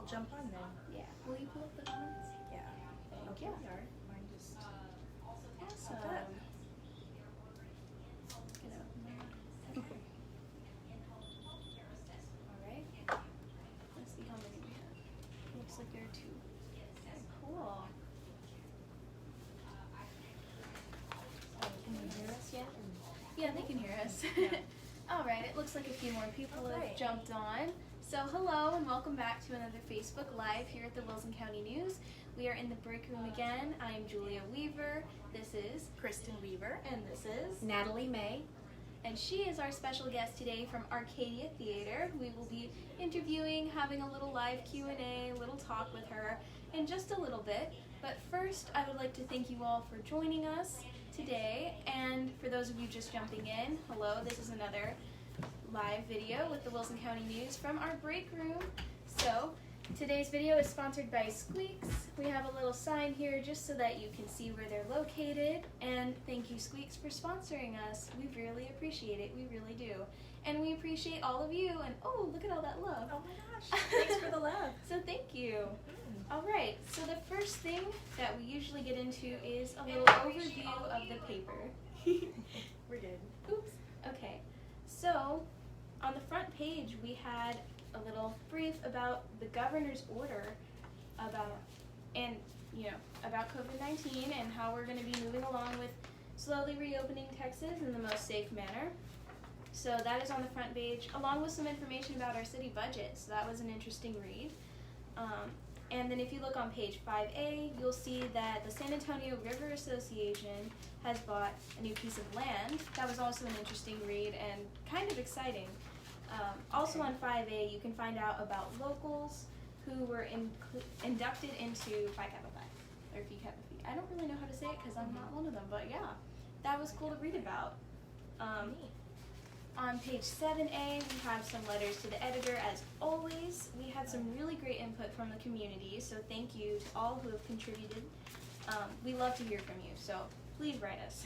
jump on then. Yeah. Will you pull up the comments? Yeah. Thank you. Mine just. Awesome. Up. Get out. Okay. Alright. Let's see how many we have. Looks like there are 2. Okay, cool. Can you hear us yet? Yeah, they can hear us. Yeah. Alright, it looks like a few more people Alright. have jumped on. So hello and welcome back to another Facebook Live here at the Wilson County News. We are in the break room again. I am Julia Weaver. This is Kristen Weaver. and this is Natalie May. and she is our special guest today from Arcadia Theatre. We will be interviewing, having a little live Q&A, a little talk with her in just a little bit. But first, I would like to thank you all for joining us today. And for those of you just jumping in, hello, this is another live video with the Wilson County News from our break room. So, today's video is sponsored by Squeaks. We have a little sign here just so that you can see where they're located. And thank you, Squeaks, for sponsoring us. We really appreciate it. We really do. And we appreciate all of you. And oh, look at all that love. Oh my gosh. Thanks for the love. So thank you. All right, so the first thing that we usually get into is a little overview of the paper. We're good. Oops. Okay, so on the front page we had a little brief about the governor's order about COVID-19 and how we're going to be moving along with slowly reopening Texas in the most safe manner. So that is on the front page, along with some information about our city budget. So that was an interesting read. And then if you look on page 5A, you'll see that the San Antonio River Association has bought a new piece of land. That was also an interesting read and kind of exciting. Also on 5A, you can find out about locals who were inducted into Phi Kappa Phi, or Phi Kappa Phi. I don't really know how to say it because I'm not one of them, but yeah, that was cool to read about. On page 7A, we have some letters to the editor. As always, we had some really great input from the community, so thank you to all who have contributed. We love to hear from you, so please write us.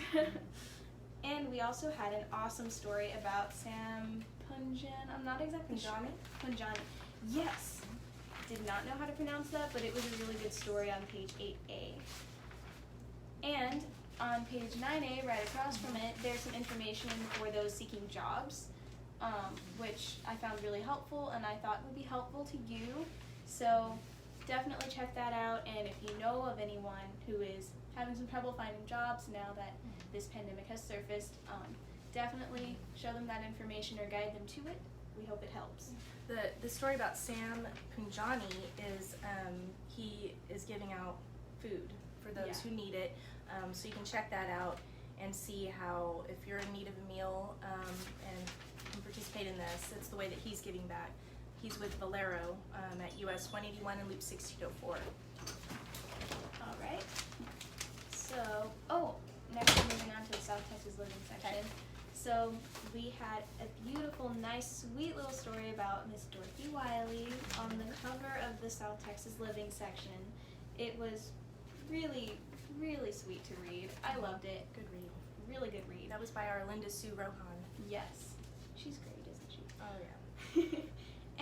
And we also had an awesome story about Sam Punjan. I'm not exactly sure. Punjani. Yes. Did not know how to pronounce that, but it was a really good story on page 8A. And on page 9A, right across from it, there's some information for those seeking jobs, which I found really helpful and I thought would be helpful to you. So definitely check that out, and if you know of anyone who is having some trouble finding jobs now that this pandemic has surfaced, definitely show them that information or guide them to it. We hope it helps. The story about Sam Punjani is he is giving out food for those who need it. So you can check that out and see how, if you're in need of a meal and can participate in this, it's the way that he's giving back. He's with Valero at US 181 and Loop 1604. All right. So, next we're moving on to the South Texas Living section. Okay. So we had a beautiful, nice, sweet little story about Miss Dorothy Wiley on the cover of the South Texas Living section. It was really, really sweet to read. I loved it. Good read. Really good read. That was by our Linda Sue Rohan. Yes. She's great, isn't she? Oh yeah.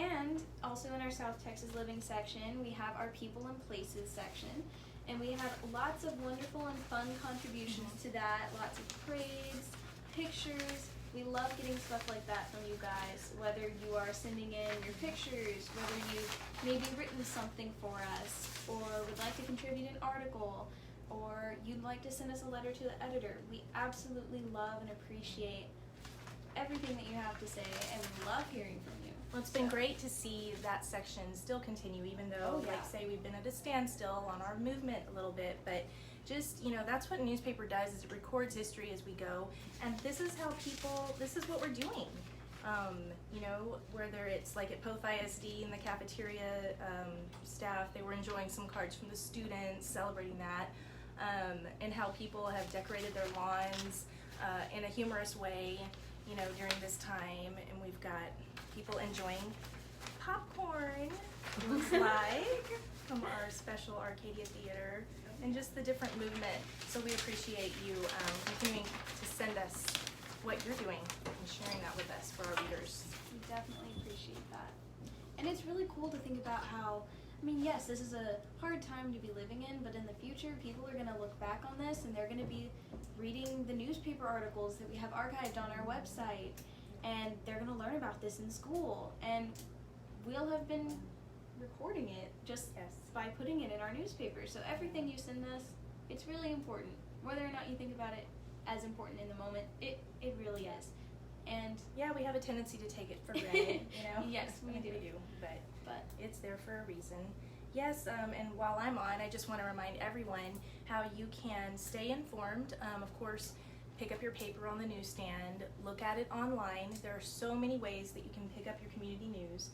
And also in our South Texas Living section, we have our People and Places section. And we have lots of wonderful and fun contributions to that. Lots of praise, pictures. We love getting stuff like that from you guys, whether you are sending in your pictures, whether you've maybe written something for us, or would like to contribute an article, or you'd like to send us a letter to the editor. We absolutely love and appreciate everything that you have to say, and we love hearing from you. Well, it's been great to see that section still continue, even though, like say, we've been at a standstill on our movement a little bit, but just, that's what a newspaper does, is it records history as we go, and this is how this is what we're doing. Whether it's like at Poth ISD and the cafeteria staff, they were enjoying some cards from the students, celebrating that, and how people have decorated their lawns in a humorous way, during this time, and we've got people enjoying popcorn, it looks like, from our special Arcadia Theatre, and just the different movement. So we appreciate you continuing to send us what you're doing and sharing that with us for our readers. We definitely appreciate that. And it's really cool to think about how I mean, yes, this is a hard time to be living in, but in the future, people are going to look back on this and they're going to be reading the newspaper articles that we have archived on our website, and they're going to learn about this in school, and we'll have been recording it just by putting it in our newspaper. So everything you send us, it's really important. Whether or not you think about it as important in the moment, it really is. And yeah, we have a tendency to take it for granted, you know? Yes, we do. But it's there for a reason. Yes, and while I'm on, I just want to remind everyone how you can stay informed. Of course, pick up your paper on the newsstand, look at it online. There are so many ways that you can pick up your community news.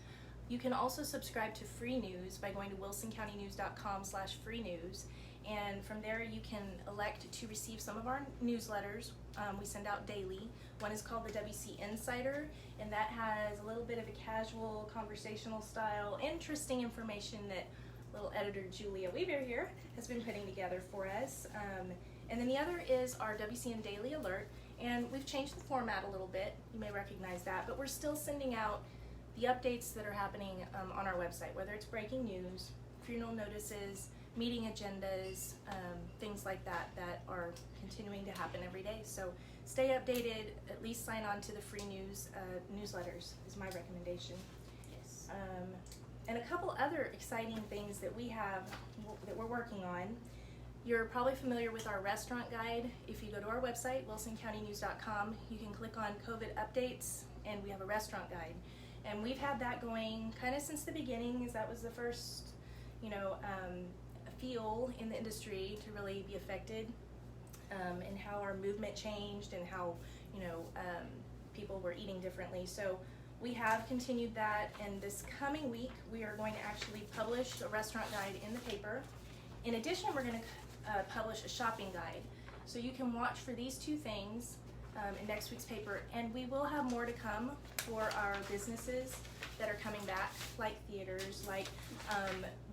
You can also subscribe to free news by going to wilsoncountynews.com/free news. And from there you can elect to receive some of our newsletters we send out daily. One is called the WCN Insider, and that has a little bit of a casual, conversational style, interesting information that little editor Julia Weaver here has been putting together for us. And then the other is our WCN Daily Alert, and we've changed the format a little bit. You may recognize that, but we're still sending out the updates that are happening on our website, whether it's breaking news, funeral notices, meeting agendas, things like that are continuing to happen every day. So stay updated, at least sign on to the free news newsletters is my recommendation. Yes. And a couple other exciting things that we have that we're working on. You're probably familiar with our restaurant guide. If you go to our website, wilsoncountynews.com, you can click on COVID updates, and we have a restaurant guide. And we've had that going kind of since the beginning, as that was the first, feel in the industry to really be affected, and how our movement changed and how, people were eating differently. So we have continued that, and this coming week we are going to actually publish a restaurant guide in the paper. In addition, we're going to publish a shopping guide. So you can watch for these two things in next week's paper, and we will have more to come for our businesses that are coming back, like theaters, like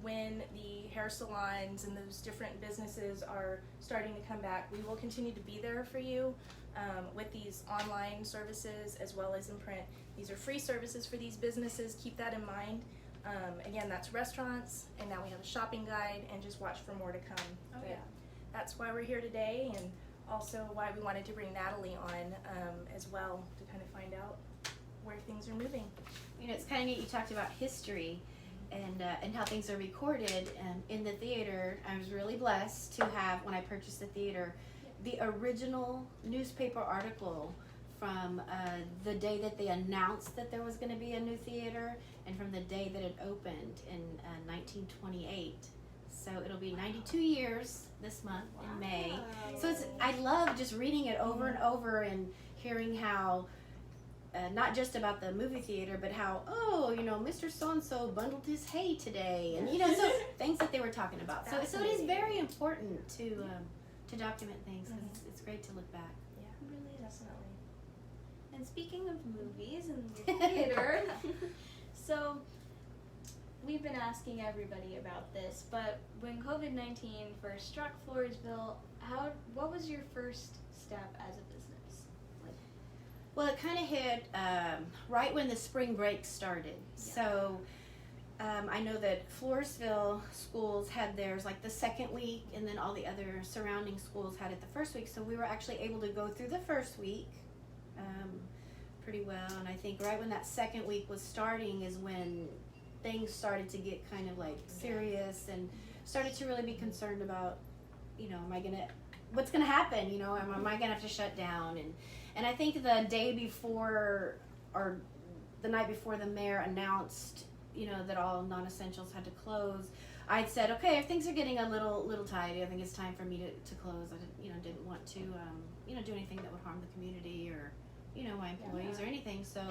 when the hair salons and those different businesses are starting to come back. We will continue to be there for you with these online services as well as in print. These are free services for these businesses. Keep that in mind. Again, that's restaurants, and now we have a shopping guide, and just watch for more to come. Oh, but yeah. That's why we're here today, and also why we wanted to bring Natalie on as well, to kind of find out where things are moving. It's kind of neat. You talked about history and how things are recorded in the theater. I was really blessed to have, when I purchased the theater, the original newspaper article from the day that they announced that there was going to be a new theater, and from the day that it opened in 1928. So it'll be 92 years this month in May. So I love just reading it over and over and hearing how, not just about the movie theater, but how, Mr. So-and-so bundled his hay today, and so things that they were talking about. So it is very important to document things, because it's great to look back. Yeah, it really is. Definitely. And speaking of movies and the theater, so we've been asking everybody about this, but when COVID-19 first struck Floresville, what was your first step as a business? Well, it kind of hit right when the spring break started. Yeah. So I know that Floresville schools had theirs like the second week, and then all the other surrounding schools had it the first week. So we were actually able to go through the first week pretty well. And I think right when that second week was starting is when things started to get kind of like serious, and started to really be concerned about, what's going to happen? Am I going to have to shut down? And I think the day before, or the night before the mayor announced, that all non-essentials had to close, I'd said, okay, if things are getting a little tight, I think it's time for me to close. I didn't want to, do anything that would harm the community or, my employees or anything. So,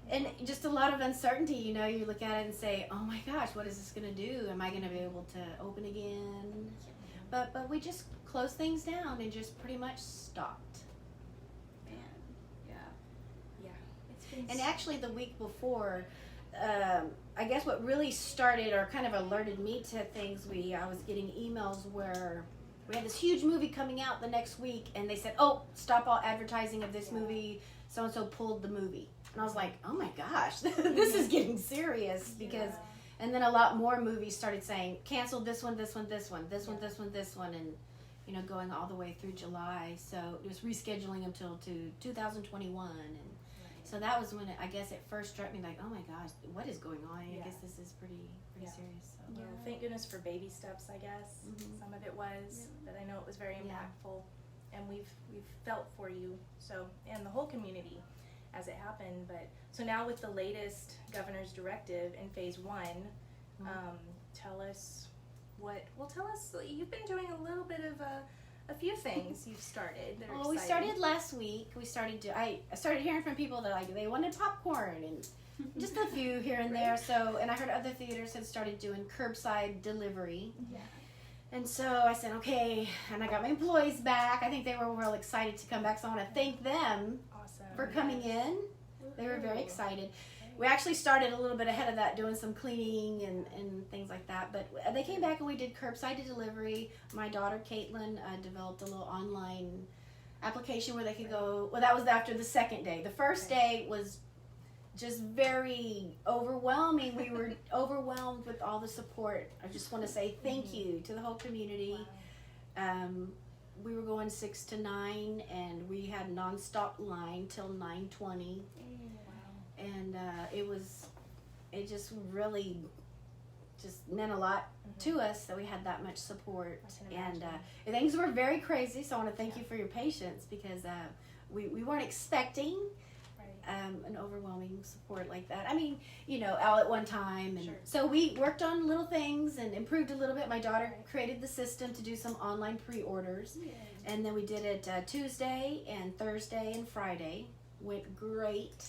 and just a lot of uncertainty, you look at it and say, oh my gosh, what is this going to do? Am I going to be able to open again? But we just closed things down and just pretty much stopped. And actually the week before, I guess what really started or kind of alerted me to things, I was getting emails where we had this huge movie coming out the next week, and they said, oh, stop all advertising of this movie, so-and-so pulled the movie. And I was like, oh my gosh, this is getting serious, because And then a lot more movies started saying, cancel this one, this one, this one, this one, this one, this one, and going all the way through July. So it was rescheduling them till to 2021, and so that was when I guess it first struck me like, oh my gosh, what is going on? I guess this is pretty serious. So. Yeah, thank goodness for baby steps, I guess. Some of it was, but I know it was very impactful, and we've felt for you, so, and the whole community as it happened. But so now with the latest governor's directive in phase 1, tell us you've been doing a little bit of a few things you've started that are exciting. We started last week. I started hearing from people that they wanted popcorn and just a few here and there. So, and I heard other theaters had started doing curbside delivery. Yeah. And so I said, okay, and I got my employees back. I think they were real excited to come back, so I want to thank them for coming in. They were very excited. We actually started a little bit ahead of that, doing some cleaning and things like that. But they came back and we did curbside delivery. My daughter, Caitlin, developed a little online application where they could go. Well, that was after the second day. The first day was just very overwhelming. We were overwhelmed with all the support. I just want to say thank you to the whole community. Wow. We were going 6 to 9, and we had nonstop line till 9:20. And it just really just meant a lot to us that we had that much support. And things were very crazy, so I want to thank you for your patience, because we weren't expecting an overwhelming support like that. I mean, all at one time. And so we worked on little things and improved a little bit. My daughter created the system to do some online pre-orders. And then we did it Tuesday and Thursday and Friday. Went great.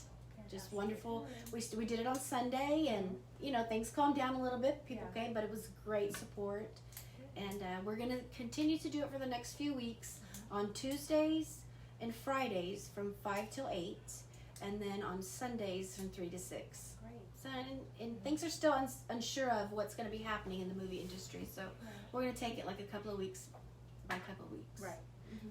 Just wonderful. We did it on Sunday, and things calmed down a little bit. People came, but it was great support. And we're going to continue to do it for the next few weeks on Tuesdays and Fridays from 5 till 8, and then on Sundays from 3 to 6. Great. So, and things are still unsure of what's going to be happening in the movie industry, so we're going to take it like a couple of weeks by couple of weeks. Right.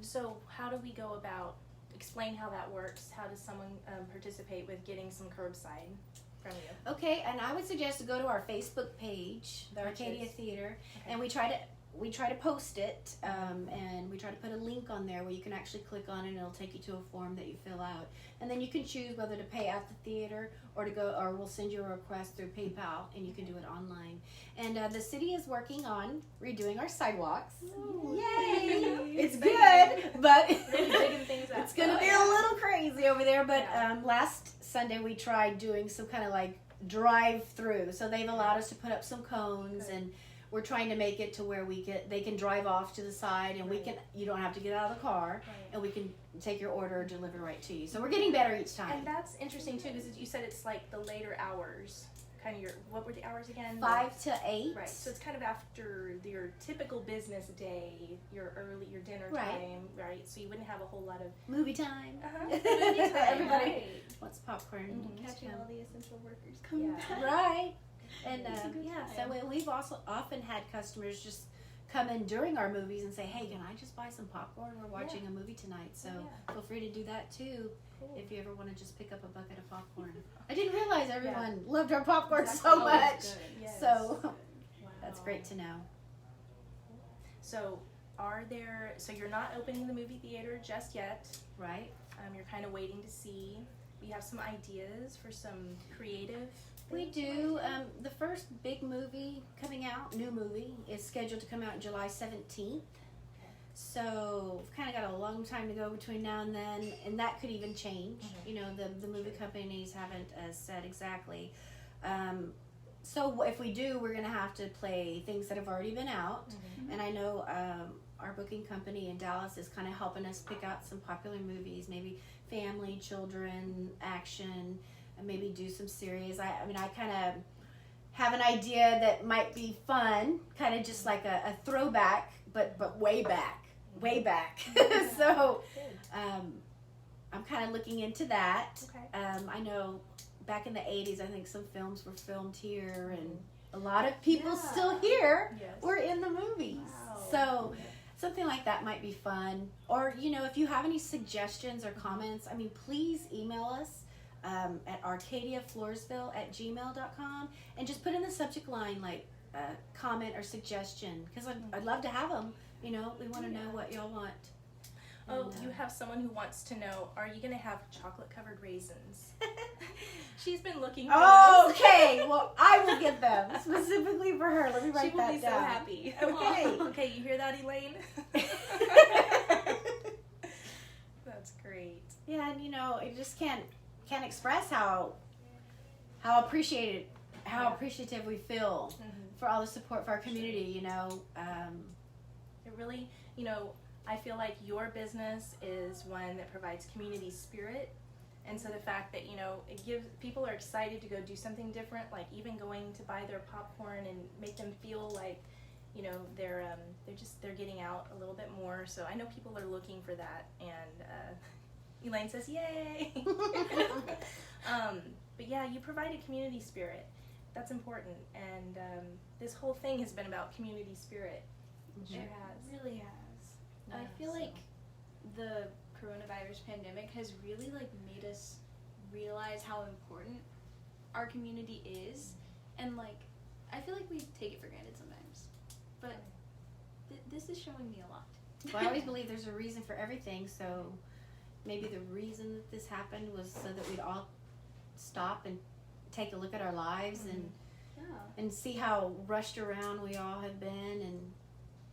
So how do we go about, explain how that works? How does someone participate with getting some curbside from you? Okay, and I would suggest to go to our Facebook page, the Arcadia Theatre, and we try to post it, and we try to put a link on there where you can actually click on it, and it'll take you to a form that you fill out, and then you can choose whether to pay at the theater or we'll send you a request through PayPal, and you can do it online. And the city is working on redoing our sidewalks. Ooh. Yay! It's good, but it's going to be a little crazy over there. But last Sunday we tried doing some kind of like drive-through, so they've allowed us to put up some cones, and we're trying to make it to where they can drive off to the side, and you don't have to get out of the car, and we can take your order or deliver right to you. So we're getting better each time. And that's interesting too, because you said it's like the later hours. Kind of what were the hours again? 5 to 8. Right. So it's kind of after your typical business day, your dinner time, right? So you wouldn't have a whole lot of movie time. Movie time. Everybody wants popcorn. Catching all the essential workers coming back. Right. And so we've also often had customers just come in during our movies and say, hey, can I just buy some popcorn? We're watching a movie tonight, so feel free to do that too. Cool. If you ever want to just pick up a bucket of popcorn. I didn't realize everyone loved our popcorn so much. Yes. So that's great to know. So so you're not opening the movie theater just yet. Right. You're kind of waiting to see. We have some ideas for some creative. We do. The first big movie coming out, new movie, is scheduled to come out July 17th. So we've kind of got a long time to go between now and then, and that could even change. The movie companies haven't said exactly. So if we do, we're going to have to play things that have already been out. And I know our booking company in Dallas is kind of helping us pick out some popular movies, maybe family, children, action, and maybe do some series. I kind of have an idea that might be fun, kind of just like a throwback, but way back. So I'm kind of looking into that. I know back in the 80s, I think some films were filmed here, and a lot of people still here were in the movies. Wow. So something like that might be fun. Or, if you have any suggestions or comments, please email us. at arcadiafloresville@gmail.com, and just put in the subject line like comment or suggestion, because I'd love to have them. You know, we want to know what y'all want. Oh, And, you have someone who wants to know, are you going to have chocolate-covered raisins? She's been looking for those. Okay, well, I will get them specifically for her. Let me write She will that be down. so happy. Okay. Okay, you hear that, Elaine? That's great. Yeah, and you know, it just can't express how appreciative we feel for all the support for our community. You know, It really, you know, I feel like your business is one that provides community spirit. And so the fact that, you know, it gives, people are excited to go do something different, like even going to buy their popcorn and make them feel like, you know, they're getting out a little bit more. So I know people are looking for that, and Elaine says, yay! But yeah, you provide a community spirit. That's important. And this whole thing has been about community spirit. It sure has. It really has. Yeah, I feel like the coronavirus pandemic has really like made us realize how important our community is, and like I feel like we take it for granted sometimes, but this is showing me a lot. well, I always believe there's a reason for everything. So maybe the reason that this happened was so that we'd all stop and take a look at our lives and see how rushed around we all have been, and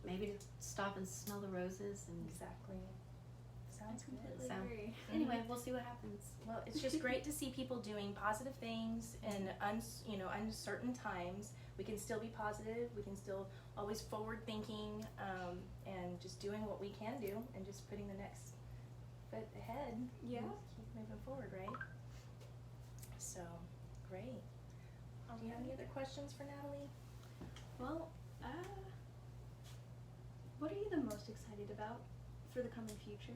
maybe to stop and smell the roses. And Exactly. Sounds good. Completely So, agree. anyway, we'll see what happens. Well, it's just great to see people doing positive things in uncertain times. We can still be positive. We can still always forward thinking, and just doing what we can do, and just putting the next foot ahead. Yeah. And keep moving forward, right? So, great. Do you have any other questions for Natalie? Well, what are you the most excited about for the coming future?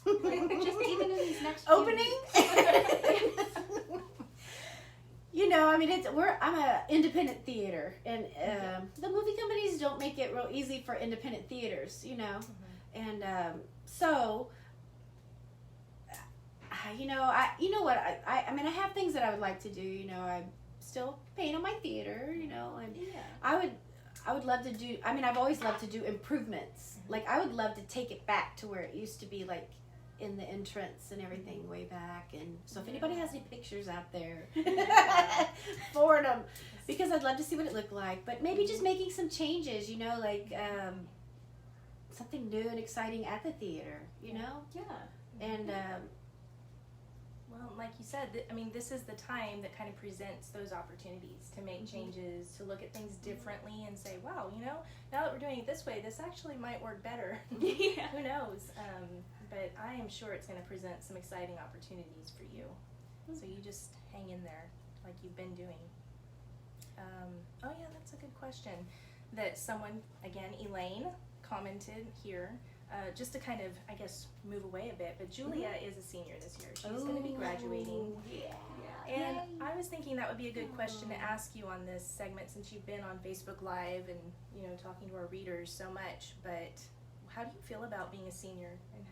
Just even in these next few Opening? weeks. You know, I mean, I'm a independent theater, and the movie companies don't make it real easy for independent theaters, you know, and so, you know, I mean, I have things that I would like to do. You know, I'm still paying on my theater, you know, and I would love to do. I mean, I've always loved to do improvements. Like, I would love to take it back to where it used to be, like in the entrance and everything way back. And so if anybody has any pictures out there, forward them, because I'd love to see what it looked like. But maybe just making some changes, you know, like something new and exciting at the theater, you know. Yeah. And Well, like you said, I mean, this is the time that kind of presents those opportunities to make changes, to look at things differently and say, wow, you know, now that we're doing it this way, this actually might work better. Yeah. Who knows? But I am sure it's going to present some exciting opportunities for you. So you just hang in there like you've been doing. Oh, yeah, that's a good question. That someone, again, Elaine, commented here. Just to kind of, I guess, move away a bit, but Julia is a senior this year. She's going to be graduating. Yeah. And I was thinking that would be a good question to ask you on this segment, since you've been on Facebook Live and, you know, talking to our readers so much. But how do you feel about being a senior and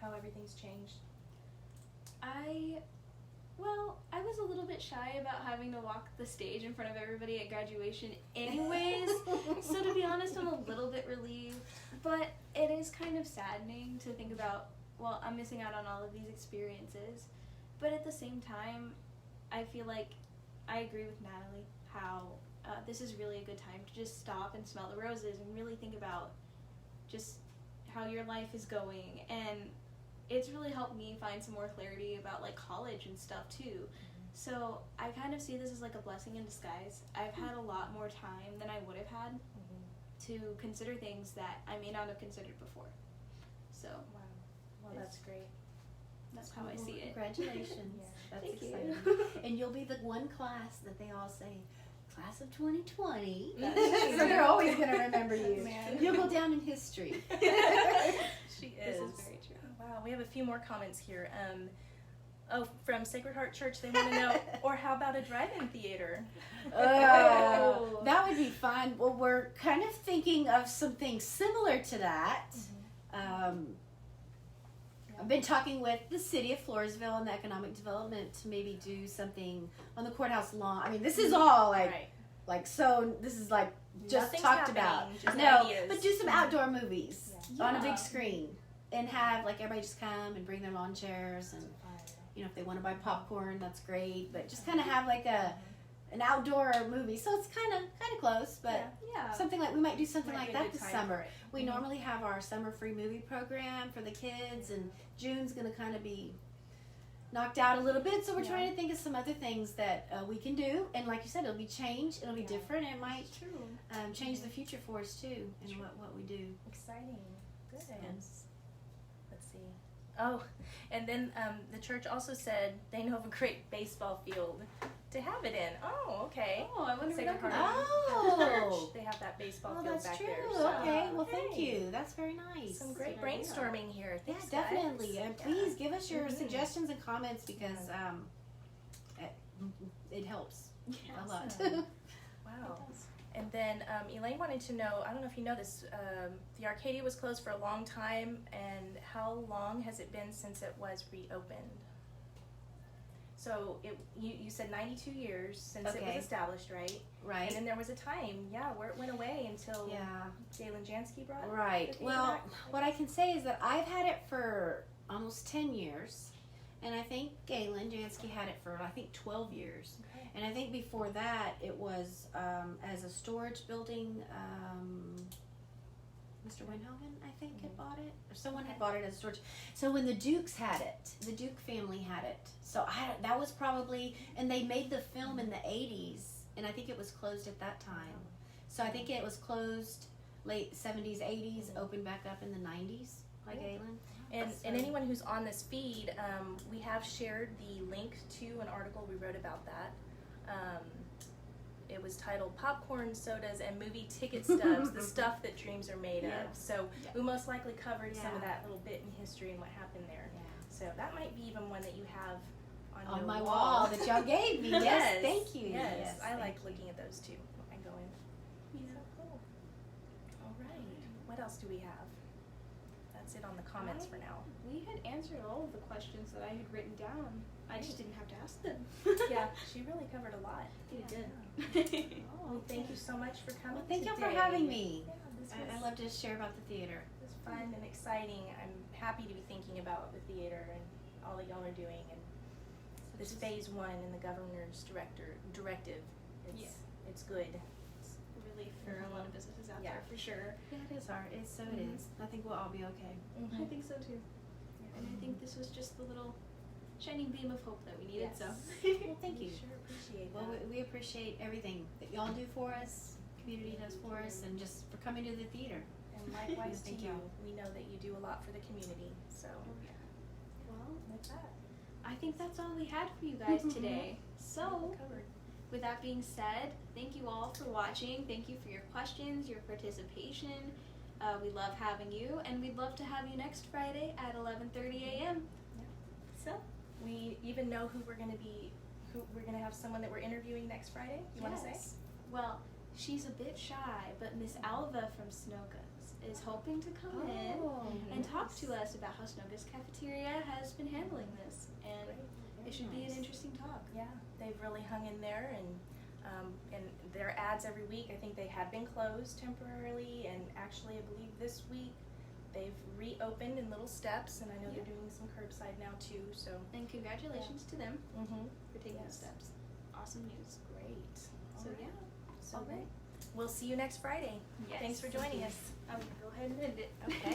how everything's changed? I was a little bit shy about having to walk the stage in front of everybody at graduation anyways, so to be honest, I'm a little bit relieved, but it is kind of saddening to think about, well, I'm missing out on all of these experiences, but at the same time, I feel like I agree with Natalie how this is really a good time to just stop and smell the roses and really think about just how your life is going, and it's really helped me find some more clarity about like college and stuff too. So I kind of see this as like a blessing in disguise. I've had a lot more time than I would have had to consider things that I may not have considered before. So Wow. Well, that's great. that's how I see it. Congratulations. Yeah. That's Thank you. exciting. And you'll be the one class that they all say, class of 2020. That's So true. they're always going to remember you. Man. You'll go down in history. She This is. is very true. Wow, we have a few more comments here. From Sacred Heart Church, they want to know, or how about a drive-in theater? That would be fun. Well, we're kind of thinking of something similar to that. I've been talking with the city of Floresville and the economic development to maybe do something on the courthouse lawn. I mean, this is all Right. so this is like just Nothing's talked happening, about. just No, ideas. but do some outdoor movies on a Yeah. big screen and have like everybody just come and bring their lawn chairs and if they want to buy popcorn, that's great. But just kind of have like an outdoor movie. So it's kind of close, but Yeah. something like we might do something Might like be a that good this time summer. for it. We normally have our summer free movie program for the kids, and June's going to kind of be knocked out a little bit. So we're trying to think of some other things that we can do. And like you said, it'll be changed. It'll be different. It might True. change the future for us too, and what we do. Exciting. Good. Yes. Let's see. Oh, and then the church also said they know of a great baseball field to have it in. Oh, okay. Oh, I wonder Sacred what Heart Oh. Church, they have that baseball Oh, field that's back true. there. So. Okay. Well, thank Hey. you. That's very nice. Some great Good idea. brainstorming here. Yeah, Thanks, definitely. guys. And please give us your Mhm. suggestions and comments because it helps a lot. Awesome. Wow. And then Elaine wanted to know, I don't know if you know this, the Arcadia was closed for a long time, and how long has it been since it was reopened? So you said 92 years since it Okay. was established, right? Right. And then there was a time, where it went away until Yeah. Galen Jansky brought Right. the theater Well, back. what I can say is that I've had it for almost 10 years. And I think Galen Jansky had it for, 12 years. Okay. And I think before that, it was as a storage building. Mr. Winhoven, I think, had bought it. Or someone had bought it as storage. So when the Dukes had it, the Duke family had it. So that was probably, and they made the film in the 80s. And I think it was closed at that time. So I think it was closed late 70s, 80s, opened back up in the 90s, like Galen. And So- anyone who's on this feed, we have shared the link to an article we wrote about that. It was titled "Popcorn, Sodas, and Movie Ticket Stubs: The Stuff That Dreams Are Made Yeah. of." So Yeah. we most likely covered some of Yeah. that little bit in history and what happened there. So that might be even one that you have on your On my wall that y'all gave me. Yes, thank you. Yes, I thank like you. looking at those too when I go in. So cool. All right. What else do we have? That's it on the comments for now. We had answered all of the questions that I had written down. I just didn't have to ask them. Yeah, she really covered a lot. You did. Oh, thank you so much for coming. Well, thank you for today. having me. Yeah, this I was, love to share about the theater. it was fun and exciting. I'm happy to be thinking about the theater and all that y'all are doing and this phase 1 in the governor's directive. It's good. It's a relief for a lot of businesses out there, for sure. Yeah, it is hard. It is. I think we'll all be okay. I think so too. And I think this was just the little shining beam of hope that we needed. Yes. So, Well, thank We you. sure appreciate Well, that. we appreciate everything that y'all do for us, community does for us, and just for coming to the theater. And likewise to Thank you. you. We know that you do a lot for the community. So well, with that, I think that's all we had for you guys today. So, we're covered. with that being said, thank you all for watching. Thank you for your questions, your participation. We love having you, and we'd love to have you next Friday at 11:30 a.m. So we even know who we're gonna have someone that we're interviewing next Friday. You want to say? Yes. Well, she's a bit shy, but Miss Alva from Snoga's is hoping to come in and talk to us about how Snoga's cafeteria has been handling this, and it should be an interesting talk. Yeah, they've really hung in there, and their ads every week. I think they had been closed temporarily, and actually, I believe this week they've reopened in little steps, and I know they're doing some curbside now too. So, And congratulations to them for taking the Yes. steps. Awesome news. great. So All right. yeah. So All right. we'll see you next Friday. Yes. Thanks for joining us. I'm gonna go ahead and end it. Okay.